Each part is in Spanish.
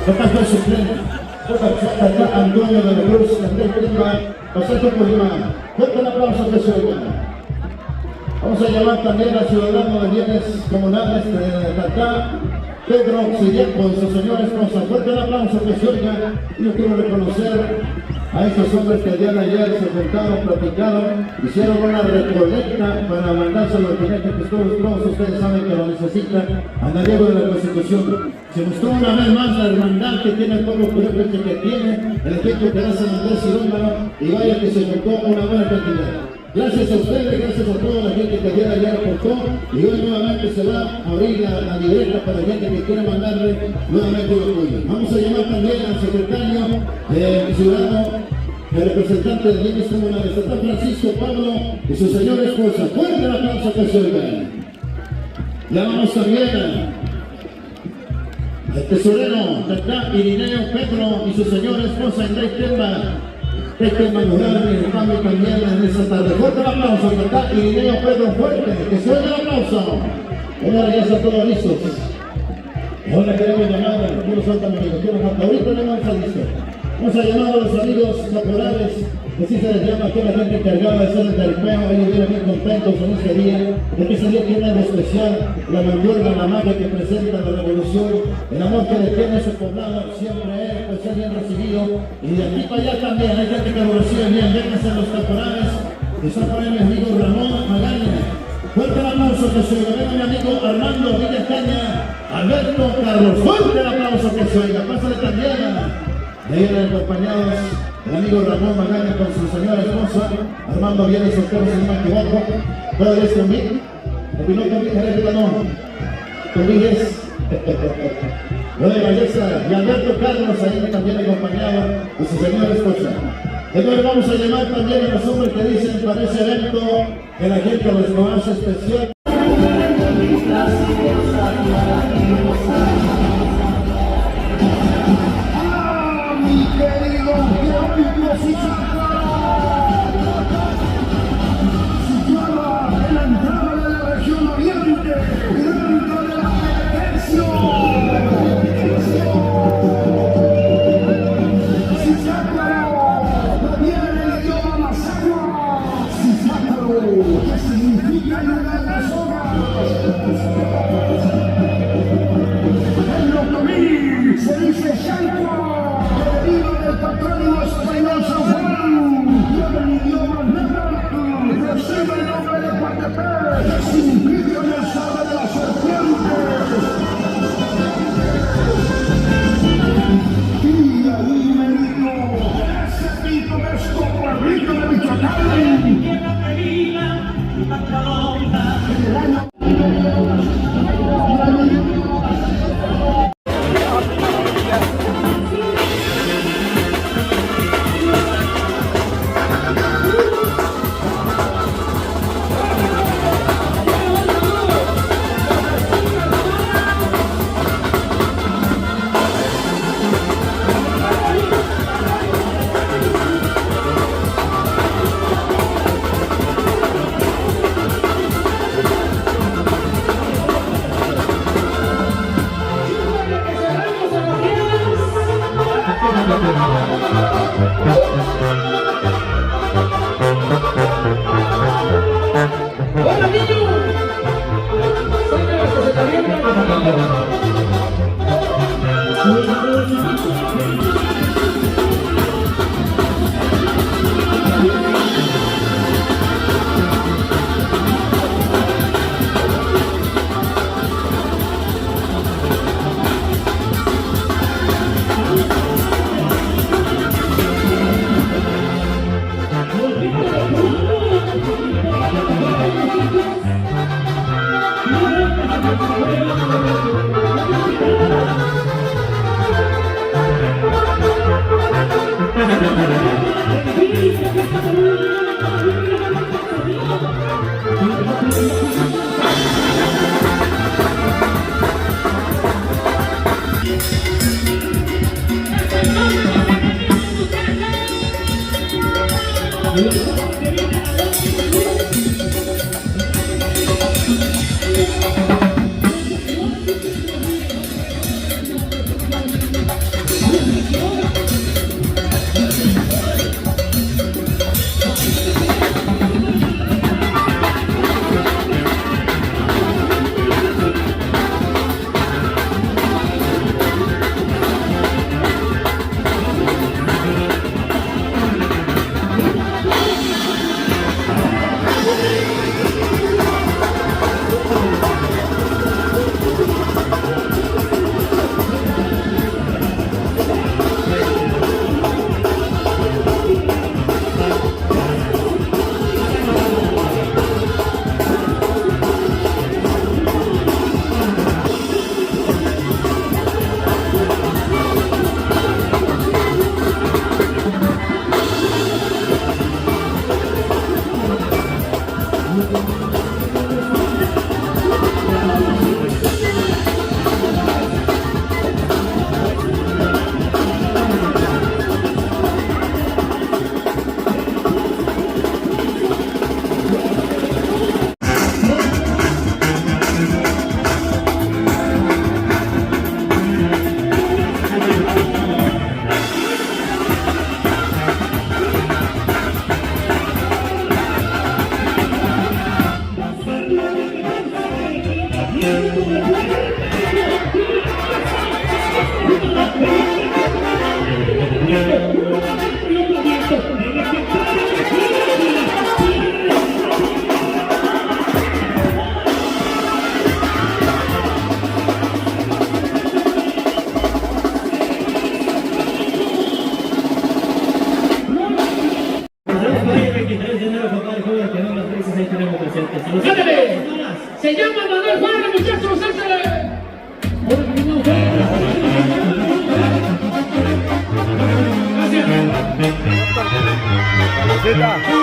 Acá fue suplente. Acá Antonio de la Cruz, Andrés Prima, Pasaje por Lima. Fuerte el aplauso que se oiga. Vamos a llamar también al ciudadano de bienes comunales de Tacá, Pedro Auxiliar, con su señora esposa. Fuerte el aplauso que se oiga. Y yo quiero reconocer a estos hombres que el día de ayer se juntaron, platicaron, hicieron una recolecta para mandárselo al jinete, que todos ustedes saben que lo necesitan, a Diego de la Constitución. Se mostró una vez más la hermandad que tiene el pueblo purépecha, que tiene el equipo que hace Andrés Cirómbaro, y vaya que se juntó una buena cantidad. Gracias a ustedes, gracias a toda la gente que el día de ayer aportó, y hoy nuevamente se va a abrir la libreta para la gente que quiera mandarle nuevamente el apoyo. Vamos a llamar también al secretario ciudadano, el representante de bienes comunales, San Francisco Pablo y su señora esposa. Fuerte el aplauso que se oiga. Llamamos también al tesorero Tacá, Irineo Pedro y su señora esposa Andrés Temba. Este Manuel y el cambio también en esta tarde. Fuerte el aplauso, Tacá, Irineo Pedro, fuerte, que se oiga el aplauso. Ahora ya está todo listo. Ahora queremos llamar a los faltan amigos, ahorita le vamos a listo. Vamos a llamar a los amigos caporales, que sí se les llama aquí a la gente encargada de hacer el carpeo. Ellos vienen bien contentos en este día, porque ese día tiene algo especial, la manduerna, la magia que presenta la revolución, el amor que le tiene a su poblado, siempre es pues, ser bien recibido. Y de aquí para allá también hay gente que lo recibe bien. Vénganse los caporales, que está por ahí mi amigo Ramón Magaña. Fuerte el aplauso que se oiga. Venga mi amigo Armando Villacaña, Alberto Carlos. Fuerte el aplauso que se oiga. Pásale también. De ir acompañados el amigo Ramón Magaña con su señora esposa, Armando Bienes Soltero, si no me equivoco. Todavía es conmigo. El piloto no. Conmigo es. Lo de Ballesta y Alberto Carlos ahí también acompañado de su señora esposa. Entonces vamos a llamar también a los hombres que dicen para ese evento que la gente los conoce especial. Se llama Manuel Juárez, muchachos, échale. Gracias.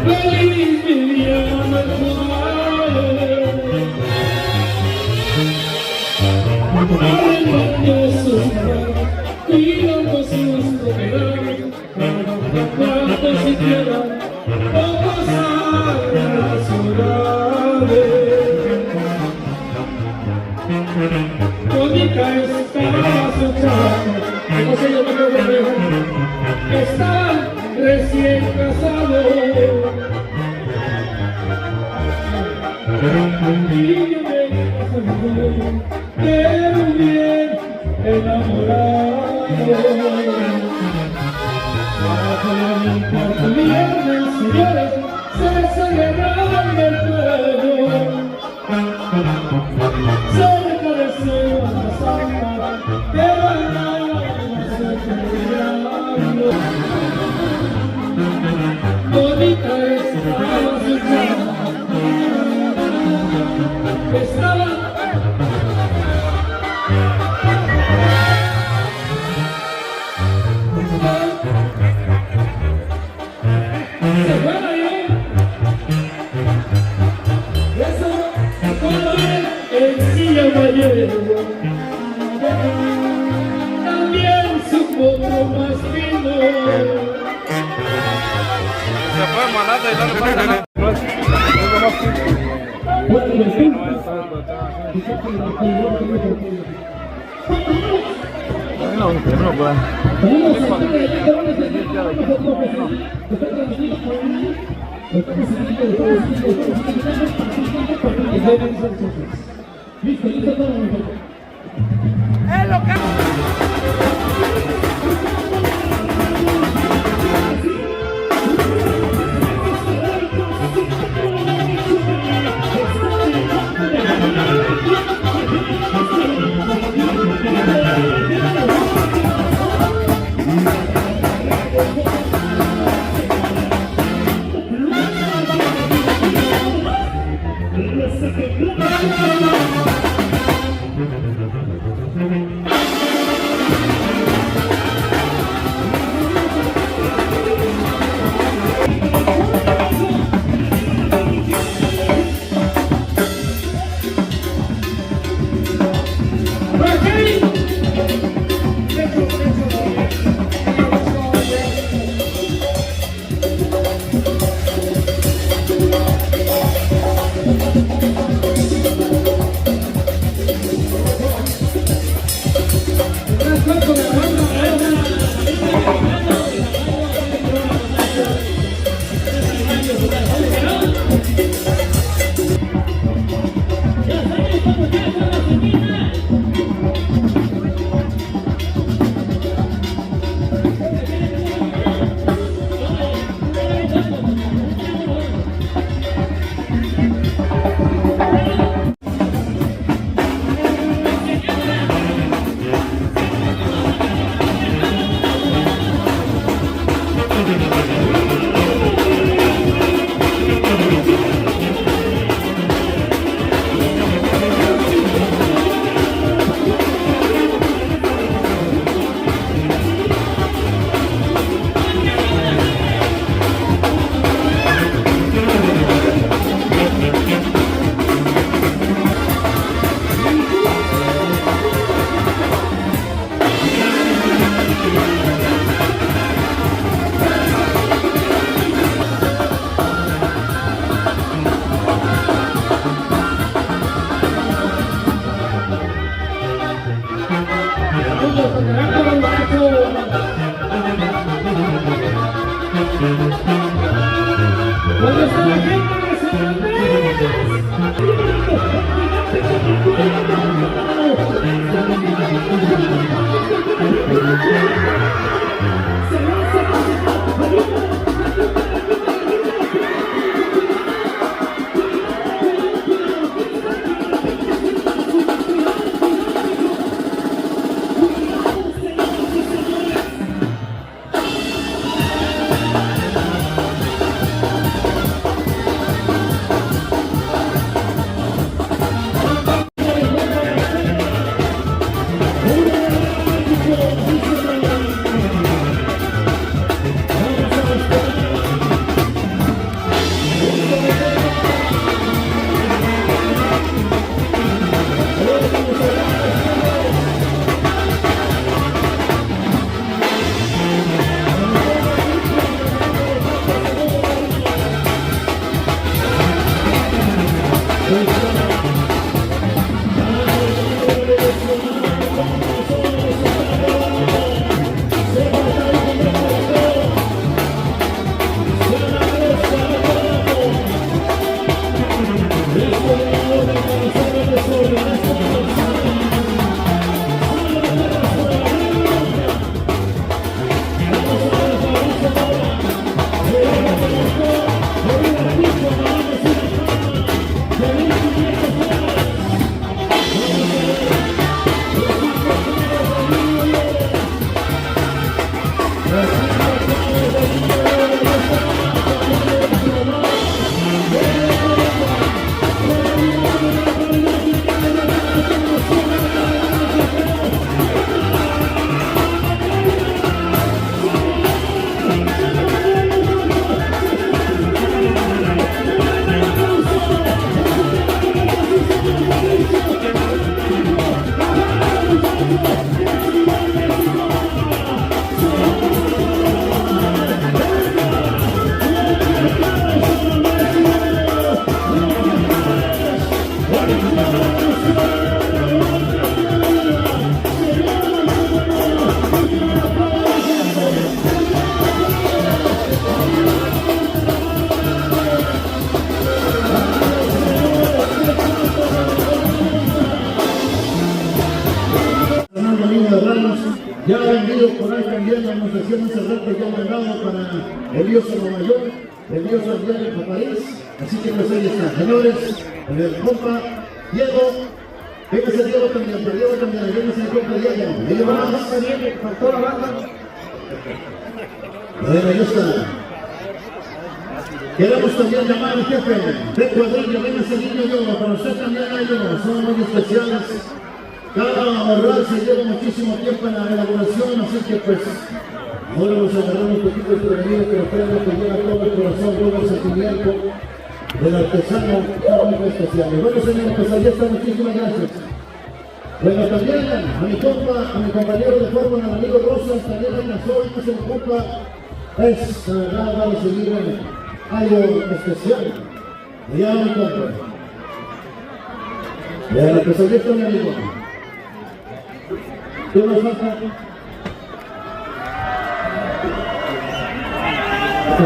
Feliz mi día, Manuel y no nos verán cuando siquiera vamos a las ciudades. Mónica estaba soñando, no sé yo me estaban recién casados. Y yo me pero bien enamorado. El cuarto viernes, señores, se celebraba en el pueblo. Cerca de Semana Santa, pero nada se celebrando. Bonita estaba su chava, estaba también su poco más fino. Se puede mandar de la Es lo que... por ahí también la anunciación hace rato ya mandado para Elías a Nueva York, Elías al diario a París, así que pues ahí está, señores, el compa Diego, véngase Diego también, pero Diego también, véngase el compa Diego, Diego más, con toda la banda. Bueno, ahí está. Queremos también llamar al jefe de cuadrilla, véngase niño yo, para usted también hay uno, son muy especiales. Cada morral se lleva muchísimo tiempo en la elaboración, así que pues ahora nos agarramos un poquito desprevenidos, pero creo que lleva todo el corazón, todo el sentimiento del artesano, son muy especiales. Bueno señores, pues ahí está, muchísimas gracias. Bueno, también a mi compa, a mi compañero de fórmula, al amigo Rosas, también alcanzó, que se me compa, es la verdad, va a recibir algo especial. Ya mi compa. Ya, pues ahí está mi amigo. ¿Qué nos falta?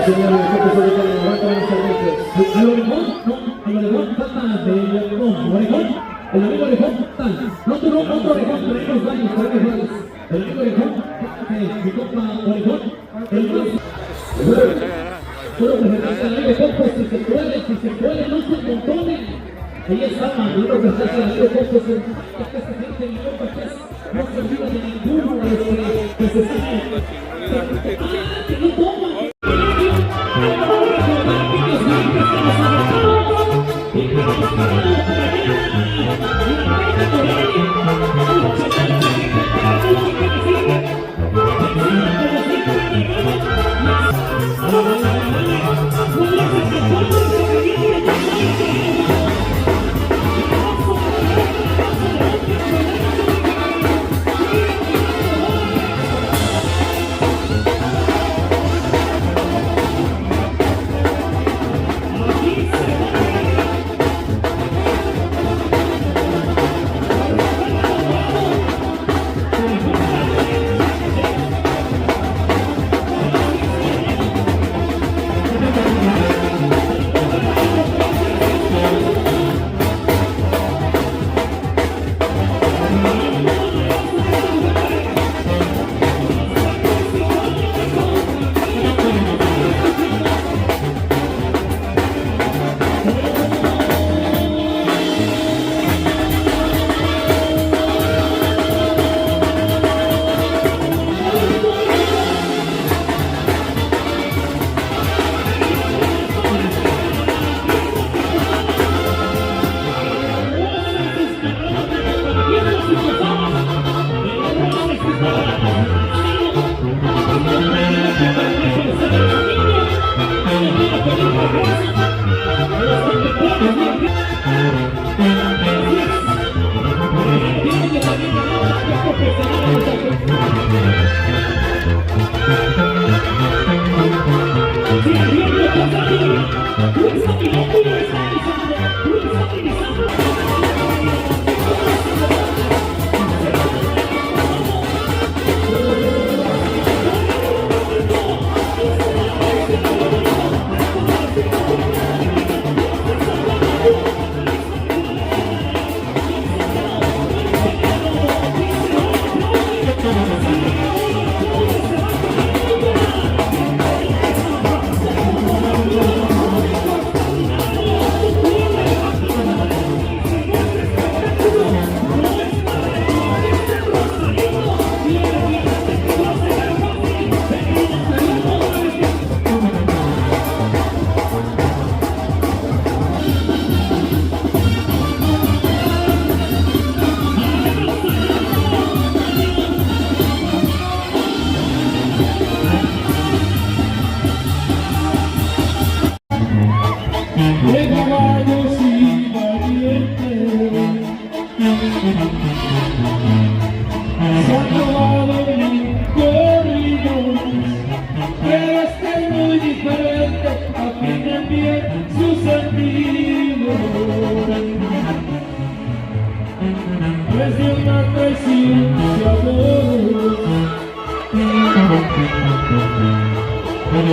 Señores, ¿qué pasó ahorita? Levanta los servicios. Al orejón, no, al orejón falta de orejón, el amigo orejón tal, no tuvo otro orejón, tenemos varios. El amigo orejón, mi compa orejón, el más. Solo presentarse al amigo compa, si se puede, no se montonen. Ahí está, amigo, presentarse al amigo compa, que se siente mi compa, que no se olvida de ninguno de los que se sienten. ¡Que no toman!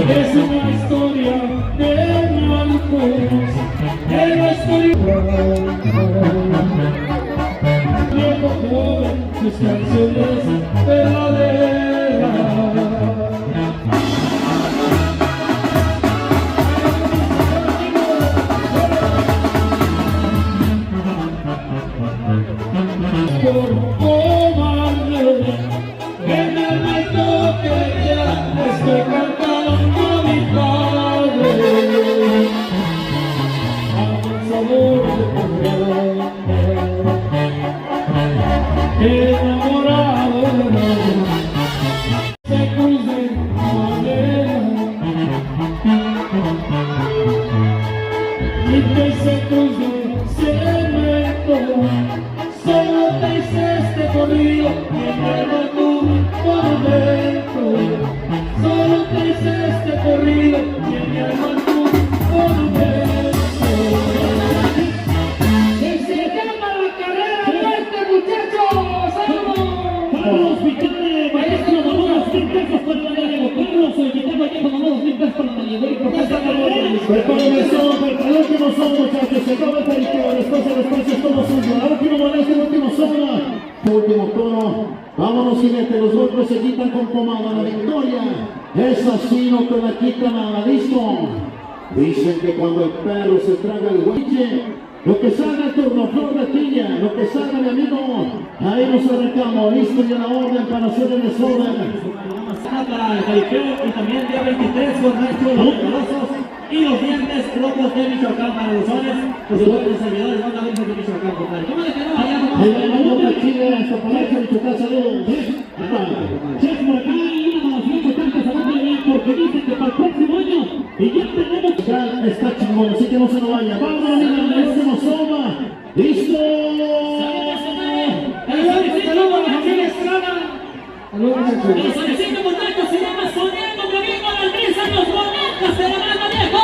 Es una historia de malucos, es la historia viejo joven, sus canciones verdaderas. dice este corrido que mi alma tú monumento. Que se llama la carrera de este muchacho, ¡vámonos! Carlos Picante, maestro, ganó 2,000 pesos para la gallego. Carlos, el que tengo aquí, ganó 2,000 pesos para la gallego. Prepárenme el último son, muchachos, se acaba el perito, después el espacio es todo suyo. La última molestia, el último zona. Último tono, vámonos jinete, los golpes se quitan con pomada, la victoria es así, no te la quitan a la listo. Dicen que cuando el perro se traga el huiche, lo que salga el turno, flor de tilla, lo que salga mi amigo, ahí nos arrancamos, listo y a la orden para hacer el desorden. Para el Jaripeo y también día 23 con nuestros los poderosos y los dientes locos de Michoacán para los soles, los otros servidores van a ver de Michoacán, compadre. ¿Cómo le quedó allá? El de Chile, hasta Palacio, Michoacán, saludos. Check por acá y una donación de tantos avances porque dicen que para el próximo año y ya tenemos. Ya está chingón, así que no se nos vaya. Vamos a mirar, este nos toma. ¡Listo! Saludos a la familia Estrada. El solicito muchacho se llama Soñando mi amigo Andrés Años Bonitas de la mano viejo.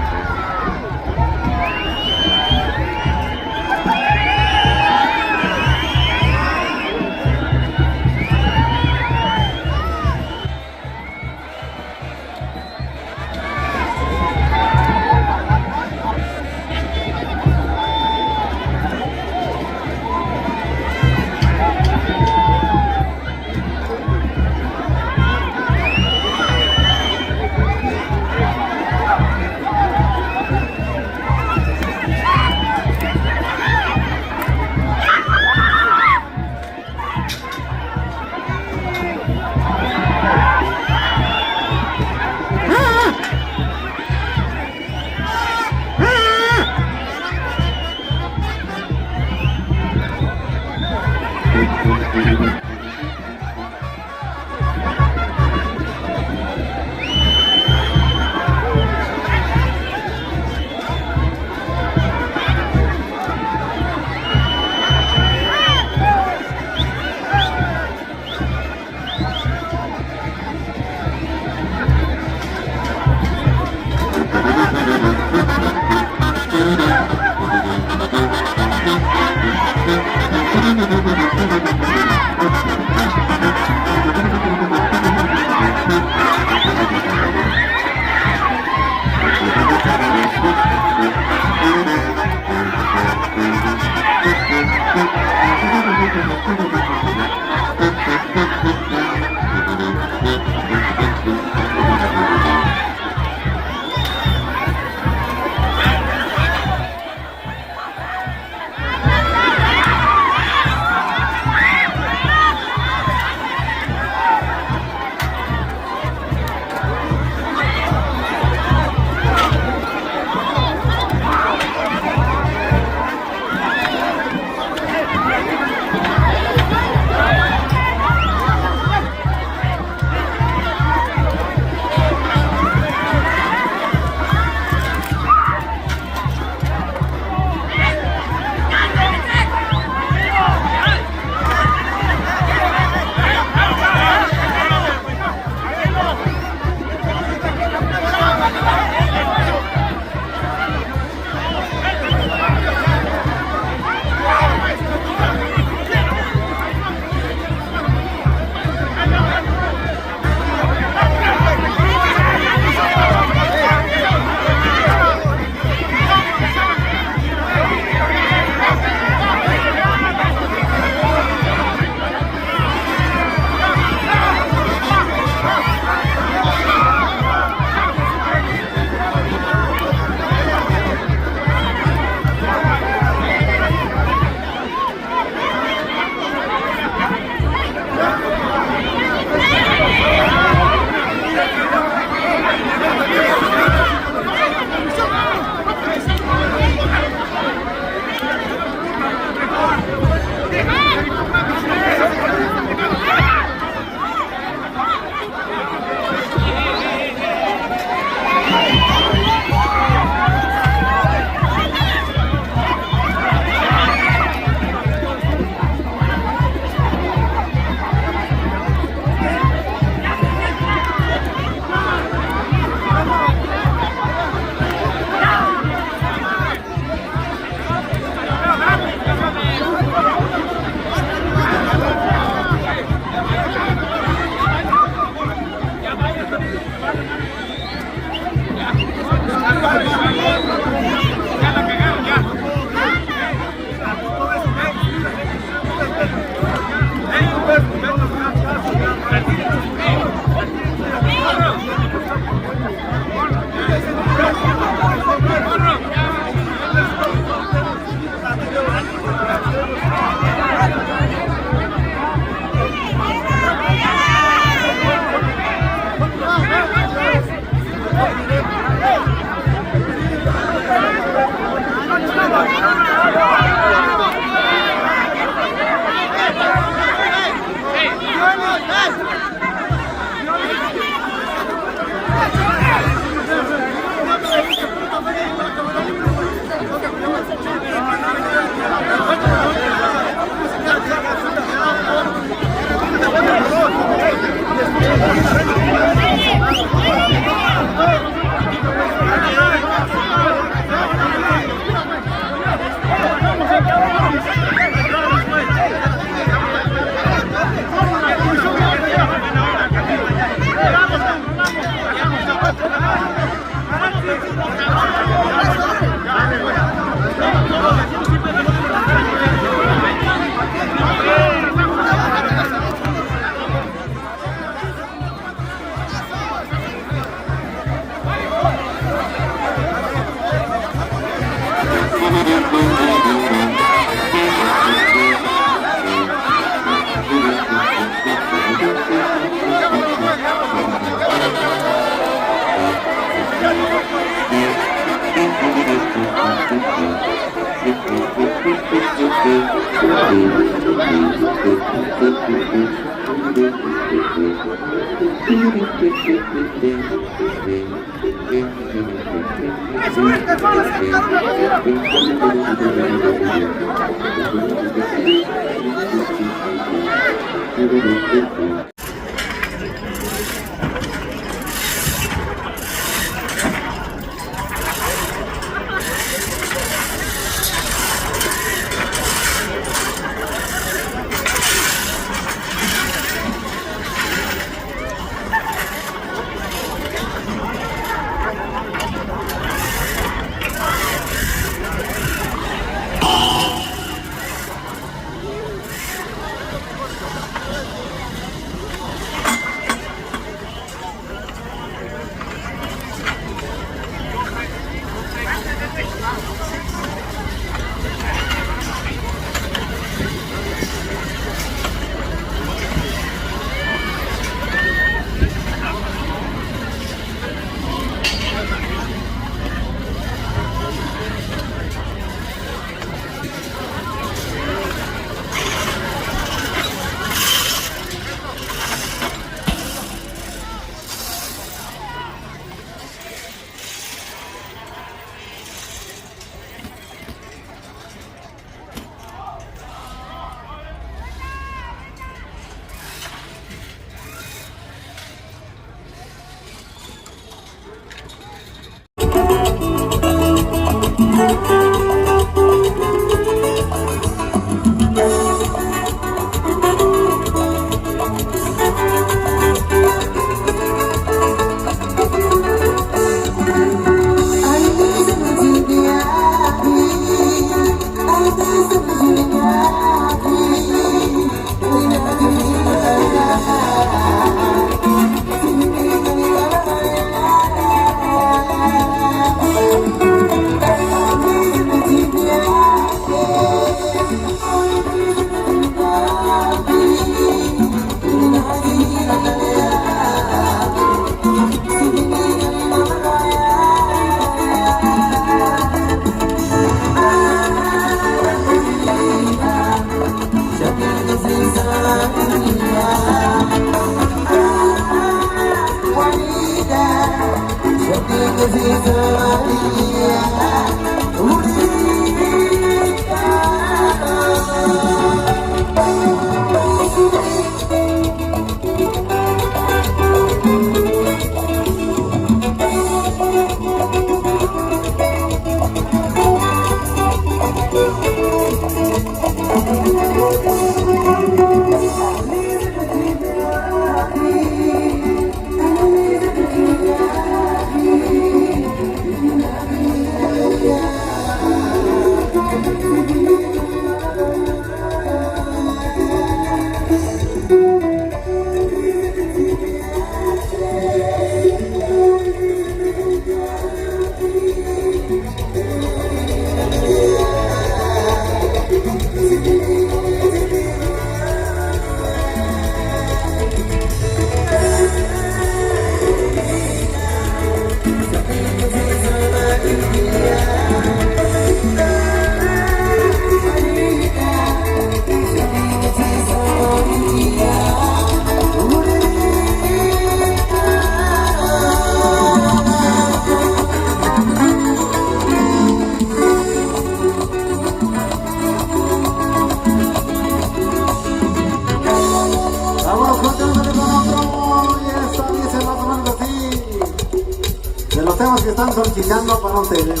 Que están solicitando para ustedes.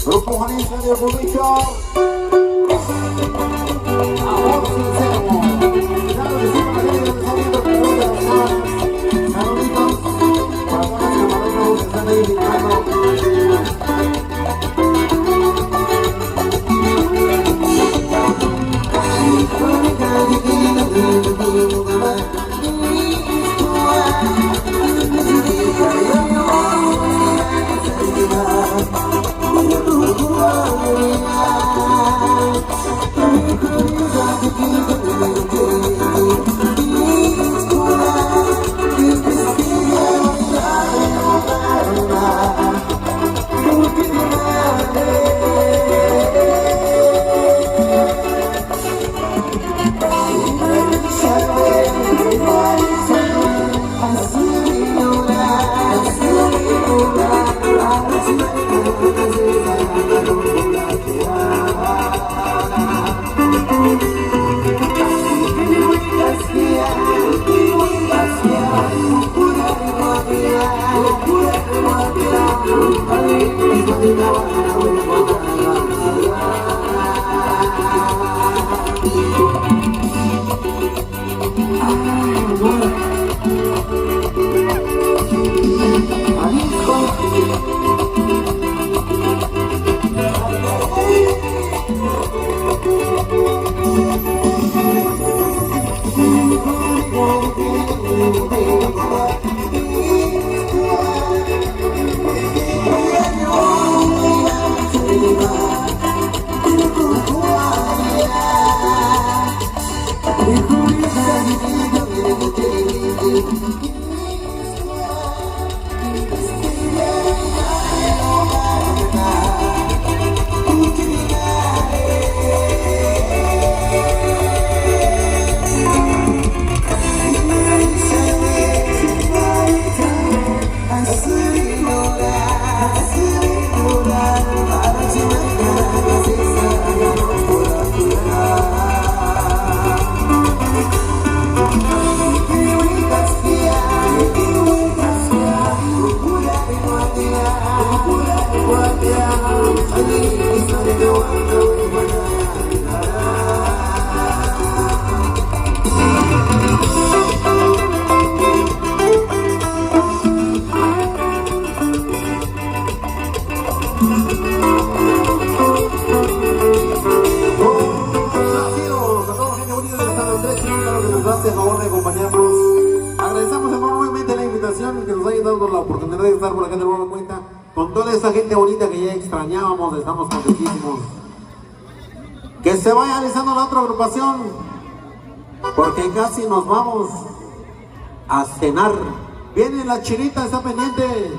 Grupo Juanita de Burricho. Amor sincero. Claro que sí, para que les saludo con los de las manos. Saluditos para todos los camareros que están ahí gritando. Oh, Que nos haya dado la oportunidad de estar por acá de nueva cuenta con toda esa gente bonita que ya extrañábamos, estamos contentísimos. Que se vaya alisando la otra agrupación porque casi nos vamos a cenar. Viene la chinita, está pendiente.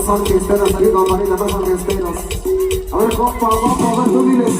son fiesteros, aquí compadrita, no son fiesteros. A ver, compa, a ver, tú diles.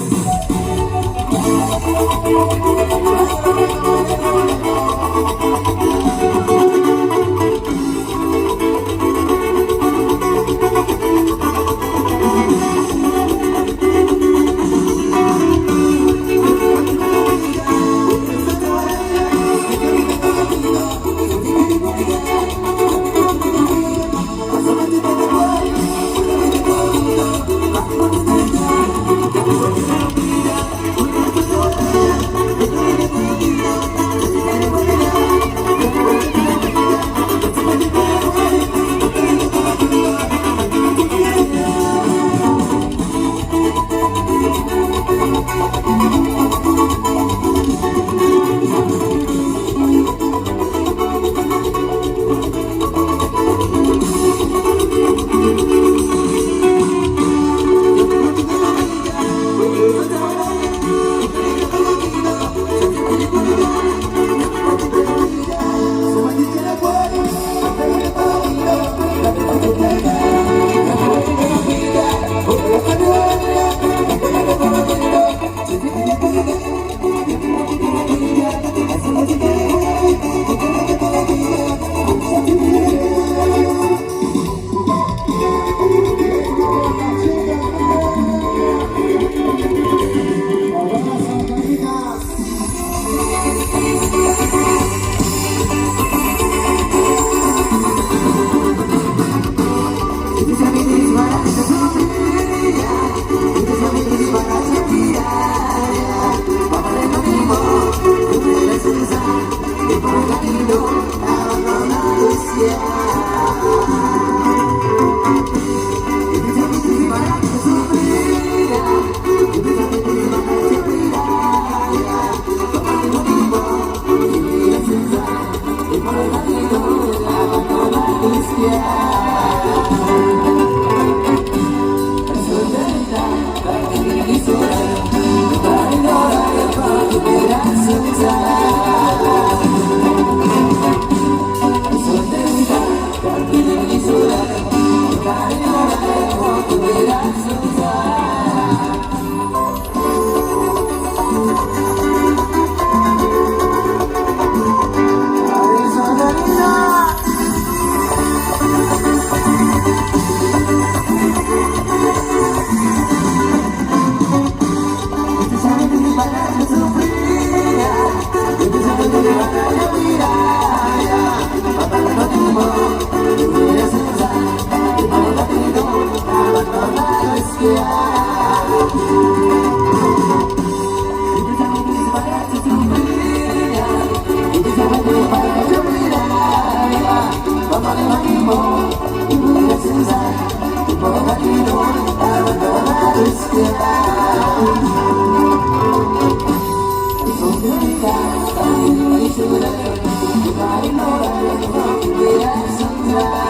Thank you.